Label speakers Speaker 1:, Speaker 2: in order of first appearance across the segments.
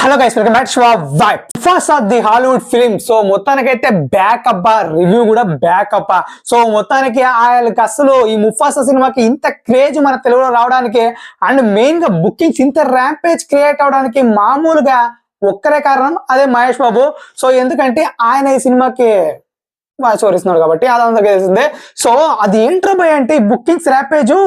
Speaker 1: Hello guys, welcome back to vibe first of the Hollywood film. So మొత్తానికైతే back అబ్బా, review కూడా back అబ్బా. So మొత్తానికి ఆయనకి అసలు ఈ ముఫాసా సినిమాకి ఇంత క్రేజ్ మన తెలుగులో రావడానికి అండ్ మెయిన్ గా బుకింగ్స్ ఇంత ర్యాంపేజ్ క్రియేట్ అవడానికి మామూలుగా ఒక్కరే కారణం, అదే మహేష్ బాబు. సో ఎందుకంటే ఆయన ఈ సినిమాకి వాయిస్ ఓవర్ ఇస్తున్నాడు కాబట్టి అదంతా తెలిసిందే. సో అది ఏంట్రా భయ అంటే బుకింగ్స్ ర్యాంపేజ్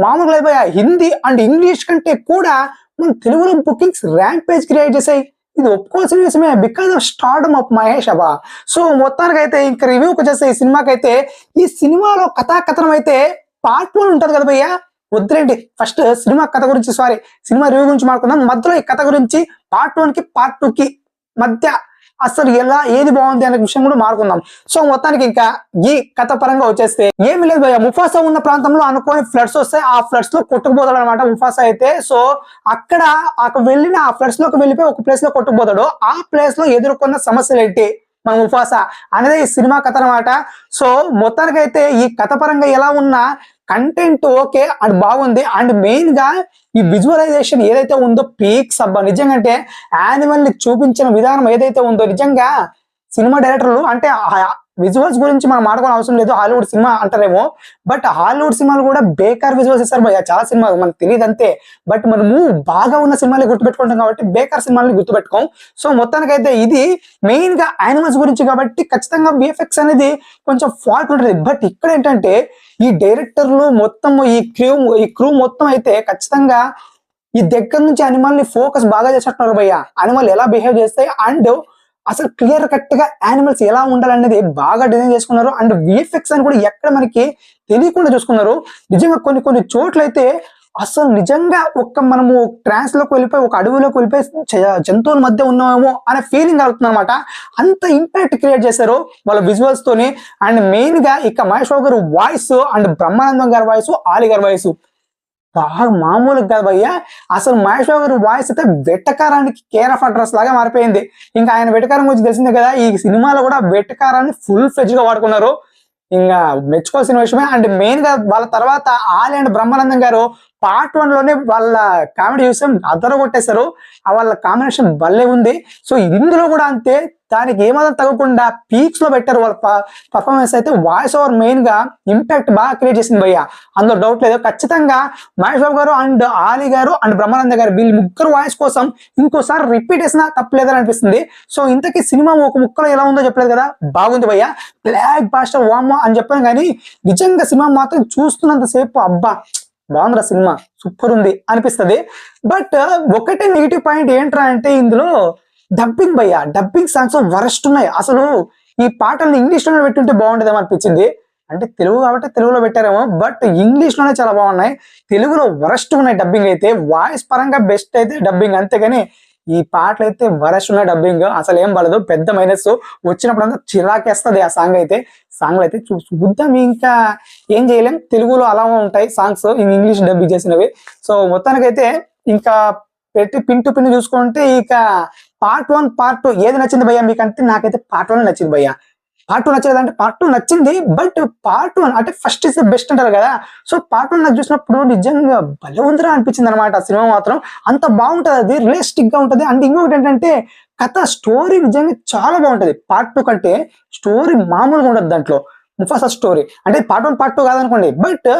Speaker 1: మామూలుగా భయ హిందీ అండ్ ఇంగ్లీష్ కంటే కూడా మన తెలుగులో బుకింగ్స్ ర్యాంక్ పేజ్ క్రియేట్ చేసాయి. ఇది ఒప్పుకోవాల్సిన విషయమే, because of stardom of Mahesh అబ్బా. సో మొత్తానికి అయితే ఇంకా రివ్యూకి వచ్చేస్తే ఈ సినిమాకి అయితే ఈ సినిమాలో కథాకథనం అయితే పార్ట్ 1 ఉంటది కదా భయ్య. వద్దులేండి, ఫస్ట్ సినిమా కథ గురించి సినిమా రివ్యూ గురించి మాట్లాడుకుందాం. మధ్యలో ఈ కథ గురించి పార్ట్ 1 కి పార్ట్ 2 కి మధ్య అసలు ఎలా ఏది బాగుంది అనే విషయం కూడా మాట్లాడుకుందాం. సో మొత్తానికి ఇంకా ఈ కథ పరంగా వచ్చేస్తే ఏమి లేదు భయ్య, ముఫాసా ఉన్న ప్రాంతంలో అనుకోని ఫ్లడ్స్ వస్తాయి. ఆ ఫ్లడ్స్ లో కొట్టుకుపోతాడు అనమాట ముఫాసా అయితే. సో అక్కడ వెళ్ళిన ఆ ఫ్లడ్స్ లోకి వెళ్ళిపోయి ఒక ప్లేస్ లో కొట్టుకుపోతాడు. ఆ ప్లేస్ లో ఎదుర్కొన్న సమస్యలు ఏంటి మన ముఫాసా అనేది ఈ సినిమా కథ అనమాట. సో మొత్తానికి అయితే ఈ కథ పరంగా ఎలా ఉన్నా కంటెంట్ ఓకే అండ్ బాగుంది. అండ్ మెయిన్ గా ఈ విజువలైజేషన్ ఏదైతే ఉందో పీక్స్ అబ్బా. నిజంగా అంటే యానిమల్ ని చూపించిన విధానం ఏదైతే ఉందో నిజంగా సినిమా డైరెక్టర్లు అంటే విజువల్స్ గురించి మనం మాట్లాడుకోవడం అవసరం లేదు, హాలీవుడ్ సినిమా అంటారేమో, బట్ హాలీవుడ్ సినిమాలు కూడా బేకార్ విజువల్స్ ఇస్తారు భయ్య. చాలా సినిమాలు మనకు తెలియదు అంతే, బట్ మనము బాగా ఉన్న సినిమాలు గుర్తుపెట్టుకుంటాం కాబట్టి బేకార్ సినిమాలని గుర్తుపెట్టుకోం. సో మొత్తానికైతే ఇది మెయిన్ గా యానిమల్స్ గురించి కాబట్టి ఖచ్చితంగా విఎఫ్ఎక్స్ అనేది కొంచెం ఫాల్ట్ ఉంటుంది. బట్ ఇక్కడ ఏంటంటే ఈ డైరెక్టర్లు మొత్తం ఈ క్రూ మొత్తం అయితే ఖచ్చితంగా ఈ దగ్గర నుంచి అనిమల్ ని ఫోకస్ బాగా చేసినట్టున్నారు భయ్య. అనిమల్ ఎలా బిహేవ్ చేస్తాయి అండ్ అసలు క్లియర్ కట్ గా యానిమల్స్ ఎలా ఉండాలనేది బాగా డిజైన్ చేసుకున్నారు. అండ్ విఎఫ్ఎక్స్ అని కూడా ఎక్కడ మనకి తెలియకుండా చూసుకున్నారు. నిజంగా కొన్ని చోట్ల అయితే అసలు నిజంగా మనము ట్రాన్స్ లోకి వెళ్ళిపోయి ఒక అడవిలోకి వెళ్ళిపోయి జంతువుల మధ్య ఉన్నామేమో అనే ఫీలింగ్ అవుతుంది అనమాట. అంత ఇంపాక్ట్ క్రియేట్ చేశారు వాళ్ళ విజువల్స్ తోని. అండ్ మెయిన్ గా ఇక మహేష్ బాబు గారు వాయిస్ అండ్ బ్రహ్మానందం గారి వాయిస్, ఆలి గారి వాయిస్ బాగా మామూలుగా కాదు భయ్య. అసలు మహేష్ బాబు గారి వాయిస్ అయితే వెటకారానికి కేర్ ఆఫ్ అడ్రస్ లాగా మారిపోయింది. ఇంకా ఆయన వెటకారం గురించి తెలిసిందే కదా, ఈ సినిమాలో కూడా వెటకారాన్ని ఫుల్ ఫ్లెడ్జ్ గా వాడుకున్నారు. ఇంకా మెచ్చుకోవాల్సిన విషయమే. అండ్ మెయిన్ గా వాళ్ళ తర్వాత ఆలి అండ్ బ్రహ్మానందం గారు పార్ట్ 1 లోనే వాళ్ళ కామెడీ విషయం అదర కొట్టేశారు. వాళ్ళ కాంబినేషన్ భలే ఉంది. సో ఇందులో కూడా అంతే, దానికి ఏమాత్రం తగ్గకుండా పీక్స్ లో పెట్టారు వాళ్ళ పర్ఫార్మెన్స్ అయితే. వాయిస్ ఓవర్ మెయిన్ గా ఇంపాక్ట్ బాగా క్రియేట్ చేసింది భయ్య, అందులో డౌట్ లేదు. ఖచ్చితంగా మహేష్ బాబు గారు అండ్ ఆలి గారు అండ్ బ్రహ్మానంద గారు వీళ్ళు ముగ్గురు వాయిస్ కోసం ఇంకోసారి రిపీట్ చేసినా తప్పలేదని అనిపిస్తుంది. సో ఇంతకీ సినిమా ఒక ముక్కలో ఎలా ఉందో చెప్పలేదు కదా, బాగుంది భయ్య. బ్లాక్ బాస్టర్ వామ్మో అని చెప్పాను కానీ నిజంగా సినిమా మాత్రం చూస్తున్నంత సేపు అబ్బా బాగుందిరా సినిమా, సూపర్ ఉంది అనిపిస్తుంది. బట్ ఒకటే నెగిటివ్ పాయింట్ ఏంట్రా అంటే ఇందులో డబ్బింగ్ భయ్య. డబ్బింగ్ సాంగ్స్ వరస్ట్ ఉన్నాయి. అసలు ఈ పాటల్ని ఇంగ్లీష్ లోనే పెట్టుంటే బాగుంటుందేమో అనిపించింది. అంటే తెలుగు కాబట్టి తెలుగులో పెట్టారేమో, బట్ ఇంగ్లీష్ లోనే చాలా బాగున్నాయి. తెలుగులో వరస్ట్ ఉన్నాయి డబ్బింగ్ అయితే. వాయిస్ పరంగా బెస్ట్ అయితే డబ్బింగ్, అంతేగాని ఈ పాటలు అయితే వరస్ట్ ఉన్నాయి డబ్బింగ్. అసలు ఏం పడదు, పెద్ద మైనస్. వచ్చినప్పుడు అంతా చిరాకేస్తుంది ఆ సాంగ్ అయితే. సాంగ్లు అయితే చూద్దాం, ఇంకా ఏం చేయలేం. తెలుగులో అలా ఉంటాయి సాంగ్స్ ఇంగ్లీష్ డబ్బింగ్ చేసినవి. సో మొత్తానికైతే ఇంకా పెట్టి పిన్ టు పిన్ చూసుకుంటే ఇక పార్ట్ 1 పార్ట్ 2 ఏది నచ్చింది భయ్య మీకంటే? నాకైతే పార్ట్ 1 నచ్చింది భయ్య. పార్ట్ 2 నచ్చలేదు అంటే పార్ట్ 2 నచ్చింది, బట్ పార్ట్ 1 అంటే ఫస్ట్ ఇస్ ద బెస్ట్ అంటారు కదా. సో పార్ట్ 1 నాకు చూసినప్పుడు నిజంగా భలే ఉందిరా అనిపించింది అనమాట. సినిమా మాత్రం అంత బాగుంటది, అది రియలిస్టిక్ గా ఉంటది. అండ్ ఇంకొకటి ఏంటంటే కథ స్టోరీ నిజంగా చాలా బాగుంటది. పార్ట్ 2 కంటే స్టోరీ మామూలుగా ఉండదు దాంట్లో. ముఫాసా స్టోరీ అంటే పార్ట్ 1 పార్ట్ 2 కాదనుకోండి, బట్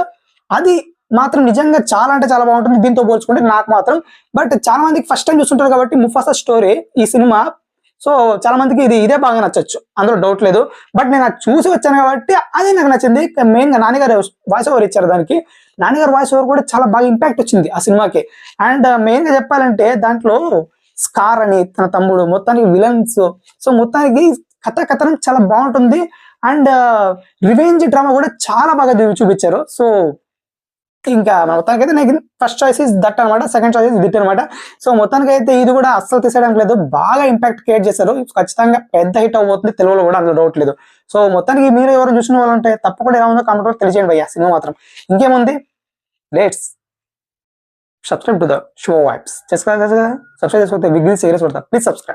Speaker 1: అది మాత్రం నిజంగా చాలా అంటే చాలా బాగుంటుంది దీంతో పోల్చుకుంటే నాకు మాత్రం. బట్ చాలా మందికి ఫస్ట్ టైం చూస్తుంటారు కాబట్టి ముఫాసా స్టోరీ ఈ సినిమా, సో చాలా మందికి ఇదే బాగా నచ్చచ్చు, అందులో డౌట్ లేదు. బట్ నేను అది చూసి వచ్చాను కాబట్టి అది నాకు నచ్చింది. మెయిన్ గా నాన్నగారు వాయిస్ ఓవర్ ఇచ్చారు దానికి. నాన్నగారు వాయిస్ ఓవర్ కూడా చాలా బాగా ఇంపాక్ట్ వచ్చింది ఆ సినిమాకి. అండ్ మెయిన్ గా చెప్పాలంటే దాంట్లో స్కార్ అని తన తమ్ముడు మొత్తానికి విలన్స్. సో మొత్తానికి కథనం చాలా బాగుంటుంది. అండ్ రివెంజ్ డ్రామా కూడా చాలా బాగా చూపించారు. సో ఇంకా మొత్తానికి అయితే నాకు ఫస్ట్ చాయిస్ ఇస్ దట్ అనమాట, సెకండ్ చాయిస్ ఇస్ దిట్ అనమాట. సో మొత్తానికి అయితే ఇది కూడా అస్సలు తీసేయడానికి లేదు, బాగా ఇంపాక్ట్ క్రియేట్ చేశారు. ఖచ్చితంగా పెద్ద హిట్ అవబోతుంది తెలుగులో కూడా, అందులో డౌట్ లేదు. సో మొత్తానికి మీరు ఎవరు చూసిన వాళ్ళు ఉంటే తప్పకుండా ఎలా ఉందో కామెంట్ లో తెలియజేయండి భయ్య. సినిమా మాత్రం ఇంకేముంది, let's subscribe to the show vibes. Subscribe చేసుకోతే బిగ్ సీరియస్ పడతా, ప్లీజ్ సబ్స్క్రైబ్.